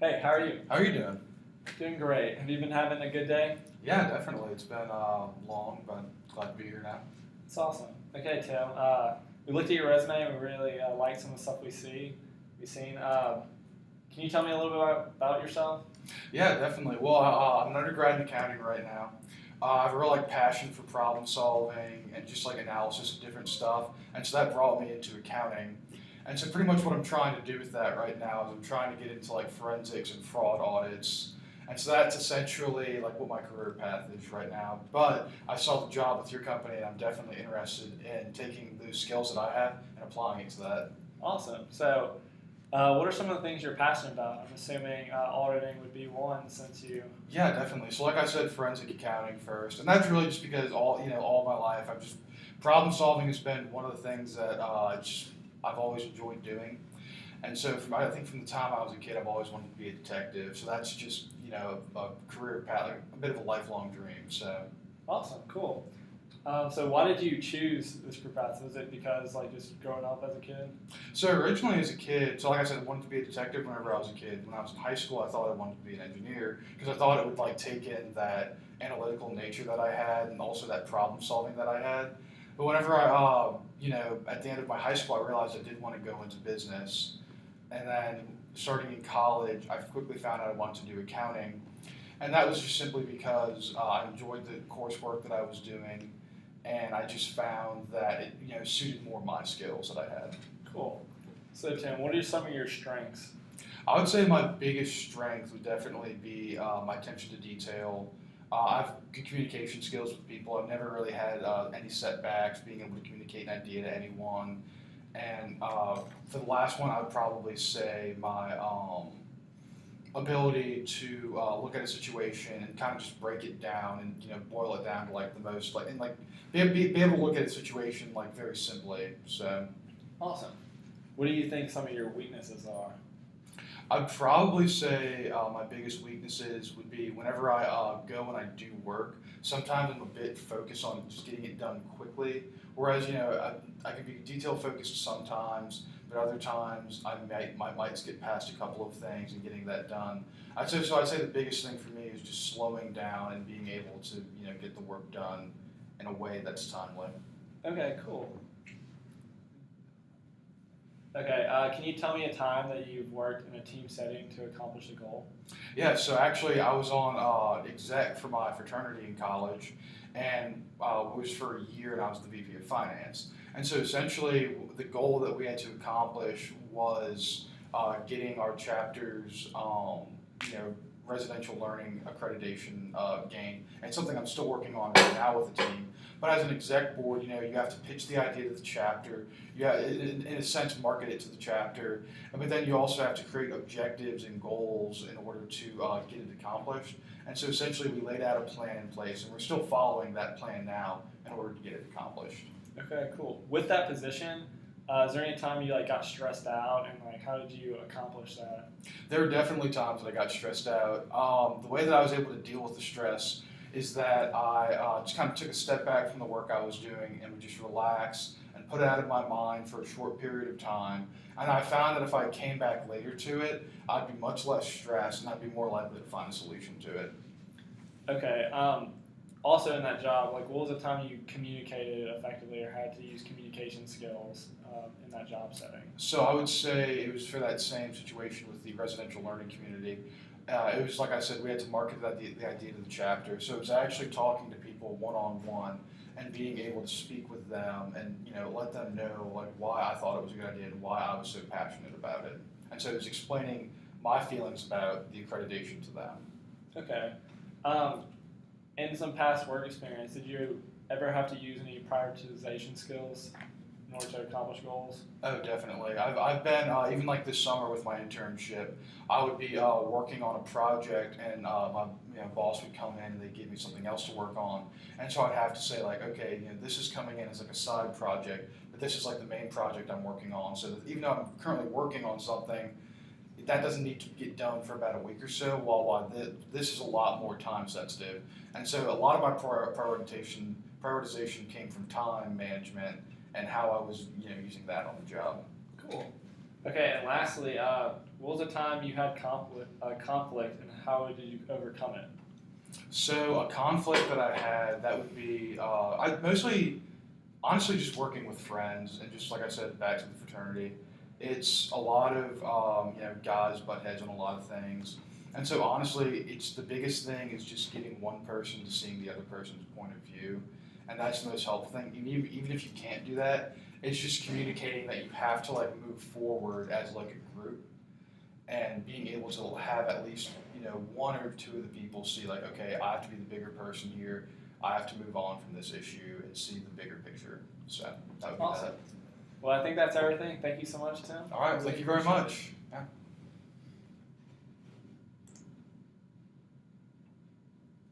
Hey, how are you? How are you doing? Doing great. Have you been having a good day? Yeah, definitely. It's been long, but glad to be here now. It's awesome. Okay, Tim. We looked at your resume and we really like some of the stuff we've seen. Can you tell me a little bit about yourself? Yeah, definitely. Well, I'm an undergrad in accounting right now. I have a real passion for problem solving and just like analysis of different stuff, and so that brought me into accounting. And so pretty much what I'm trying to do with that right now is I'm trying to get into like forensics and fraud audits. And so that's essentially like what my career path is right now. But I saw the job with your company and I'm definitely interested in taking those skills that I have and applying it to that. Awesome. So, what are some of the things you're passionate about? I'm assuming auditing would be one since you. Yeah, definitely. So like I said, forensic accounting first. And that's really just because all my life I've just problem solving has been one of the things that I've always enjoyed doing. And so I think from the time I was a kid, I've always wanted to be a detective. So that's just, a career path, like a bit of a lifelong dream. So Awesome. Cool. So, why did you choose this career path? Was it because just growing up as a kid? So originally as a kid, so like I said, I wanted to be a detective whenever I was a kid. When I was in high school, I thought I wanted to be an engineer because I thought it would take in that analytical nature that I had and also that problem solving that I had. But whenever at the end of my high school, I realized I did want to go into business. And then starting in college, I quickly found out I wanted to do accounting. And that was just simply because I enjoyed the coursework that I was doing, and I just found that it suited more my skills that I had. Cool. So, Tim, what are some of your strengths? I would say my biggest strength would definitely be my attention to detail. I have good communication skills with people. I've never really had any setbacks being able to communicate an idea to anyone. And for the last one, I would probably say my ability to look at a situation and kind of just break it down and boil it down to the most be able to look at a situation very simply. So Awesome. What do you think some of your weaknesses are? I'd probably say my biggest weaknesses would be whenever I go and I do work. Sometimes I'm a bit focused on just getting it done quickly. Whereas I can be detail focused sometimes, but other times I might skip past a couple of things and getting that done. I'd say the biggest thing for me is just slowing down and being able to get the work done in a way that's timely. Okay, cool. Okay, can you tell me a time that you've worked in a team setting to accomplish a goal? Yeah, so actually I was on exec for my fraternity in college, and it was for a year, and I was the VP of finance. And so essentially the goal that we had to accomplish was getting our chapters, residential learning accreditation gained, and something I'm still working on right now with the team. But as an exec board, you have to pitch the idea to the chapter. You have, in a sense, market it to the chapter. But then you also have to create objectives and goals in order to get it accomplished. And so essentially we laid out a plan in place, and we're still following that plan now in order to get it accomplished. Okay, cool. With that position, is there any time you got stressed out, and how did you accomplish that? There were definitely times that I got stressed out. The way that I was able to deal with the stress is that I just kind of took a step back from the work I was doing and would just relax and put it out of my mind for a short period of time. And I found that if I came back later to it, I'd be much less stressed and I'd be more likely to find a solution to it. Okay. Also in that job, what was the time you communicated effectively or had to use communication skills in that job setting? So I would say it was for that same situation with the residential learning community. It was like I said, we had to market the idea to the chapter. So it was actually talking to people one-on-one and being able to speak with them and let them know why I thought it was a good idea and why I was so passionate about it. And so it was explaining my feelings about the accreditation to them. Okay. In some past work experience, did you ever have to use any prioritization skills in order to accomplish goals? Oh, definitely. I've been, even this summer with my internship, I would be working on a project and my boss would come in and they'd give me something else to work on. And so I'd have to say okay, this is coming in as a side project, but this is the main project I'm working on. So that even though I'm currently working on something, that doesn't need to get done for about a week or so, while this is a lot more time sensitive. And so a lot of my prioritization came from time management and how I was using that on the job. Cool. Okay, and lastly, what was a time you had conflict, and how did you overcome it? So a conflict that I had, that would be, I mostly, honestly, just working with friends and just like I said, back to the fraternity. It's a lot of, guys butt heads on a lot of things. And so honestly, it's the biggest thing is just getting one person to seeing the other person's point of view. And that's the most helpful thing. And even if you can't do that, it's just communicating that you have to like move forward as like a group and being able to have at least one or two of the people see like, okay, I have to be the bigger person here. I have to move on from this issue and see the bigger picture. So that would be Awesome. that. Well, I think that's everything. Thank you so much, Tim. All right, Really thank you very appreciate it. much. Yeah.